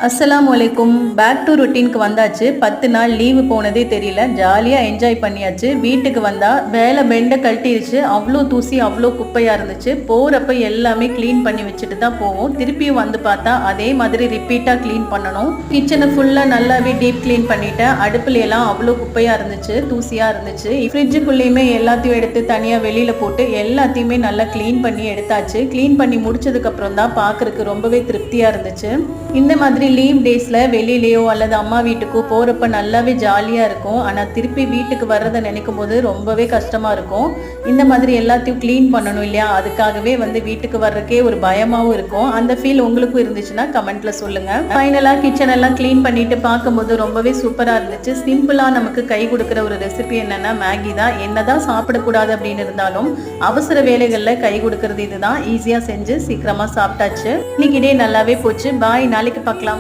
அஸ்ஸலாமு அலைக்கும். Back to ரொட்டீனுக்கு வந்தாச்சு. 10 நாள் லீவு போனதே தெரியல. ஜாலியாக என்ஜாய் பண்ணியாச்சு. வீட்டுக்கு வந்தால் வேலை பெண்டை கழட்டிருச்சு. அவ்வளோ தூசி, அவ்வளோ குப்பையாக இருந்துச்சு. போகிறப்ப எல்லாமே க்ளீன் பண்ணி வச்சுட்டு தான் போவோம். திருப்பியும் வந்து பார்த்தா அதே மாதிரி ரிப்பீட்டாக க்ளீன் பண்ணணும். கிச்சனை ஃபுல்லாக நல்லாவே டீப் க்ளீன் பண்ணிட்டேன். அடுப்புலையெல்லாம் அவ்வளோ குப்பையாக இருந்துச்சு, தூசியாக இருந்துச்சு. ஃப்ரிட்ஜுக்குள்ளேயுமே எல்லாத்தையும் எடுத்து தனியாக வெளியில் போட்டு எல்லாத்தையுமே நல்லா க்ளீன் பண்ணி எடுத்தாச்சு. க்ளீன் பண்ணி முடிச்சதுக்கப்புறம் தான் பார்க்குறதுக்கு ரொம்பவே திருப்தியாக இருந்துச்சு. இந்த மாதிரி லீவ் டேஸில் வெளியிலையோ அல்லது அம்மா வீட்டுக்கோ போகிறப்ப நல்லாவே ஜாலியாக இருக்கும். ஆனால் திருப்பி வீட்டுக்கு வர்றதை நினைக்கும் போது ரொம்பவே கஷ்டமாக இருக்கும். இந்த மாதிரி எல்லாத்தையும் க்ளீன் பண்ணணும் இல்லையா, அதுக்காகவே வீட்டுக்கு வர்றதுக்கே ஒரு பயமாகவும் இருக்கும். அந்த ஃபீல் உங்களுக்கும் இருந்துச்சுன்னா கமெண்ட்டில் சொல்லுங்கள். ஃபைனலாக கிச்சன் எல்லாம் க்ளீன் பண்ணிட்டு பார்க்கும்போது ரொம்பவே சூப்பராக இருந்துச்சு. சிம்பிளாக நமக்கு கை கொடுக்குற ஒரு ரெசிபி என்னென்னா மேகி தான். என்னதான் சாப்பிடக்கூடாது அப்படின்னு இருந்தாலும் அவசர வேலைகளில் கை கொடுக்கறது இதுதான். ஈஸியாக செஞ்சு சீக்கிரமாக சாப்பிட்டாச்சு. இன்னைக்கு டே நல்லாவே போச்சு. பாய், நாளைக்கு பார்க்கலாம்.